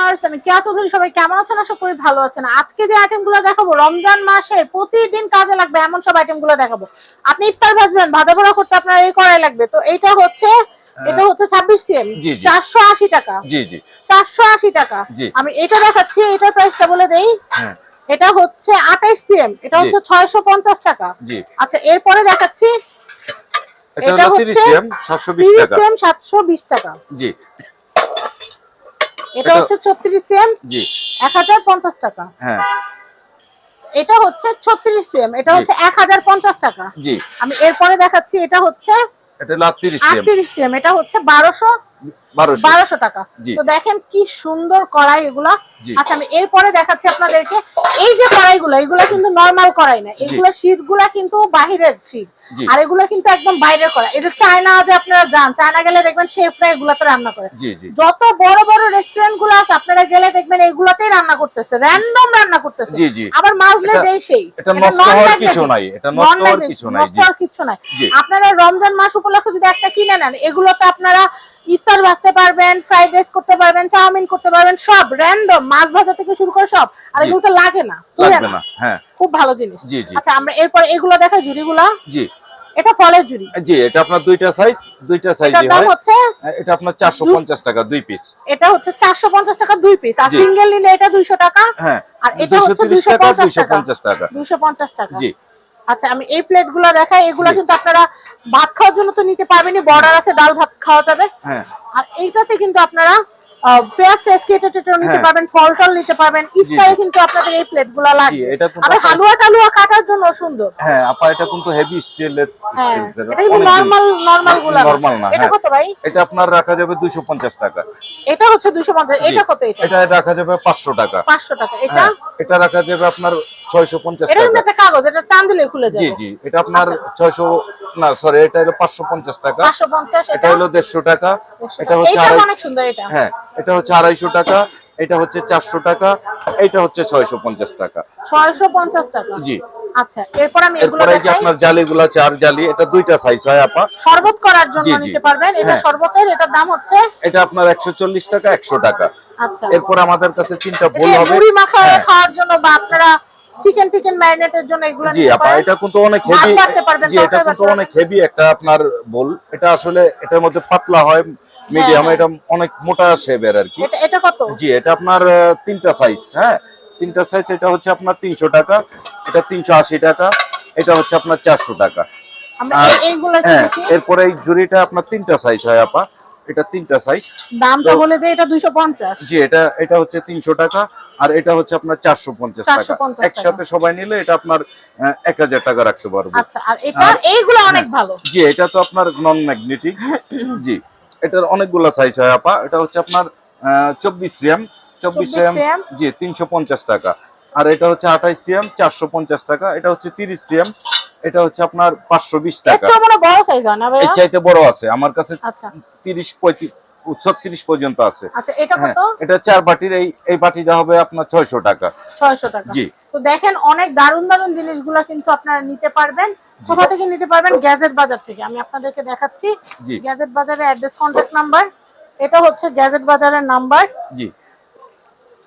Viewers, আমি কেয়া চৌধুরী। সবাই কেমন আছেন? আশা করি ভালো আছেন। আজকে যে আইটেমগুলো দেখাবো রমজান মাসে প্রতিদিন কাজে লাগবে এমন সব আইটেমগুলো দেখাবো। আপনি ইফতার ভাজবেন, ভাজা পোড়া করতে আপনার এই কড়াই লাগবে। তো এটা হচ্ছে 26 সিএম, 480 টাকা। জি জি 480 টাকা। আমি এটা দেখাচ্ছি, এটার প্রাইসটা বলে দেই। এটা হচ্ছে 28 সিএম, এটা হচ্ছে 650 টাকা। আচ্ছা, এরপরে দেখাচ্ছি এটা হচ্ছে 30 সিএম 720 টাকা। জি, এটা হচ্ছে 36 সিএম, জি 1050 টাকা। হ্যাঁ, এটা হচ্ছে 36 সিএম, এটা হচ্ছে 1050 টাকা। জি, আমি এরপরে দেখাচ্ছি, এটা হচ্ছে 38 সিএম, এটা হচ্ছে 1200 টাকা। তো দেখেন কি সুন্দর কড়াই এগুলা। আচ্ছা, আমি এরপরে দেখাচ্ছি আপনাদেরকে এই যে কড়াইগুলো, এগুলা কিন্তু নরমাল কড়াই না, এগুলা শীটগুলা কিন্তু বাহিরের শীট, আর এগুলা কিন্তু একদম বাইরের কড়াই। এই যে চায়না, যে আপনারা যান চায়না গেলে দেখবেন শেফরা এগুলাতে রান্না করে। যত বড় বড় রেস্টুরেন্ট গুলো আছে আপনারা গেলে দেখবেন এগুলাতেই রান্না করতেছে, র‍্যান্ডম রান্না করতেছে। আবার মাজলে যেই সেই, এটা নষ্ট হওয়ার কিছু নাই, এটা নষ্ট হওয়ার কিছু নাই, নষ্ট হওয়ার কিছু নাই। আপনারা রমজান মাস উপলক্ষে যদি একটা কিনে নেন, এগুলোতে আপনারা ইফতার ভাজতে পারবেন, ফ্রাইড রাইস করতে পারবেন, চাউমিন করতে পারবেন, সব র‍্যান্ডম, মাছ ভাজা থেকে শুরু করে সব। আর এগুলো তো লাগে না। হ্যাঁ, খুব ভালো জিনিস। আচ্ছা, আমরা এরপর এগুলো দেখাই, ঝুড়িগুলো। জি, এটা ফলের ঝুড়ি। জি, এটা আপনার দুইটা সাইজই হয়। এটা আপনার 450 টাকা 2 পিস। এটা হচ্ছে 450 টাকা 2 পিস। আর সিঙ্গেল নিলে এটা 200 টাকা। হ্যাঁ, আর এটা হচ্ছে 250 টাকা। 250 টাকা। জি। আচ্ছা, আমি এই প্লেটগুলো দেখাই। এগুলো কিন্তু আপনারা ভাত খাওয়ার জন্য তো নিতে পারবেনই, বর্ডার আছে, ডাল ভাত খাওয়া যাবে। হ্যাঁ। আর এইটাতে কিন্তু আপনারা পেঁয়াজ কেটে নিতে পারবেন, ফল টল নিতে পারবেন। ইফতারে কিন্তু আপনাদের এই প্লেটগুলো লাগবে। আর হালুয়া টালুয়া কাটার জন্য সুন্দর। হ্যাঁ আপা, এটা কিন্তু হেভি স্টেনলেস স্টিল, এটা কিন্তু নরমাল গুলো না। এটা কত ভাই? এটা আপনার রাখা যাবে 250 টাকা। এটা হচ্ছে 250। এটা কত? এটা রাখা যাবে 500 টাকা। 500 টাকা। এটা রাখা যাবে আপনার 650 টাকা। এটা কিন্তু একটা কাগজ, এটা টান দিলে খুলে যাবে। জি জি, এটা আপনার 600 না, সরি, এটা হলো 550 টাকা। 550। এটা হলো 150 টাকা। এটা হচ্ছে অনেক সুন্দর। এটা হ্যাঁ, এটা হচ্ছে 250 টাকা। এটা হচ্ছে 400 টাকা। এটা হচ্ছে 650 টাকা। 650 টাকা। জি। আচ্ছা, এরপর আমি এগুলো দেখাই। যে আপনার জালিগুলো 4 জালি, এটা দুইটা সাইজ হয় আপা। শরবত করার জন্য নিতে পারবেন। এটা শরবতের, এটার দাম হচ্ছে, এটা আপনার 140 টাকা 100 টাকা। আচ্ছা, এরপর আমাদের কাছে তিনটা বোল হবে মুড়ি মাখায় খাওয়ার জন্য, বা আপনারা চিকেন ম্যারিনেটের জন্য এগুলো নিতে পারেন। জি আপা, এটা কিন্তু অনেক হেভি। জি, এটা কিন্তু অনেক হেভি একটা আপনার বোল। এটা আসলে এটার মধ্যে পাতলা হয়, মিডিয়াম, এটা অনেক মোটা শেপের আর কি। এটা কত? জি, এটা আপনার তিনটা সাইজ। হ্যাঁ, তিনটা সাইজ। এটা হচ্ছে আপনার 300 টাকা, এটা 380 টাকা, এটা হচ্ছে আপনার 400 টাকা। এরপরে এই ঝুড়িটা আপনার তিনটা সাইজ হয় আপা। এটা তিনটা সাইজ। দামটা বলে যে এটা 250। জি, এটা হচ্ছে 300 টাকা, আর এটা হচ্ছে আপনার 450 টাকা। একসাথে সবাই নিলে এটা আপনার 1000 টাকা রাখতে পারবো। আচ্ছা, আর এটা এইগুলো অনেক ভালো। জি, এটা তো আপনার নন ম্যাগনেটিক। জি, এটার অনেকগুলো সাইজ হয় আপা। এটা হচ্ছে আপনার 24 সিএম। জি, 350 টাকা। আর এটা হচ্ছে 28 সিএম, 450 টাকা। এটা হচ্ছে 30 সিএম, এটা হচ্ছে আপনার 520 টাকা। এর চেয়ে বড় সাইজ হয় না ভাই? এর চাইতে বড় আছে আমার কাছে। আচ্ছা, 30 35 36 পর্যন্ত আছে। আচ্ছা, এটা কত? এটা 4 বাটির। এই বাটিটা হবে আপনার 600 টাকা। 600 টাকা। জি। তো দেখেন, অনেক দারুণ জিনিসগুলো কিন্তু আপনারা নিতে পারবেন। কোথা থেকে নিতে পারবেন? গ্যাজেট বাজার থেকে। আমি আপনাদেরকে দেখাচ্ছি গ্যাজেট বাজারের অ্যাড্রেস, কন্টাক্ট নাম্বার। এটা হচ্ছে গ্যাজেট বাজারের নাম্বার। জি।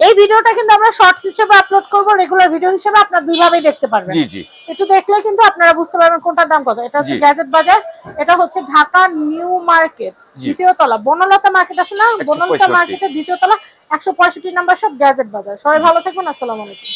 এই ভিডিওটা কিন্তু আমরা শর্টস হিসেবে আপলোড করব, রেগুলার ভিডিও হিসেবে আপনারা দুইভাবেই দেখতে পারবেন। জি জি, একটু দেখলে কিন্তু আপনারা বুঝতে পারবেন কোনটার দাম কত। এটা হচ্ছে গ্যাজেট বাজার। এটা হচ্ছে ঢাকা নিউ মার্কেট, দ্বিতীয় তলা। বনলতা মার্কেট আছে না, বনলতা মার্কেটের দ্বিতীয় তলা, 165 নাম্বার, সব গ্যাজেট বাজার। সবাই ভালো থাকবেন। আসসালামু আলাইকুম।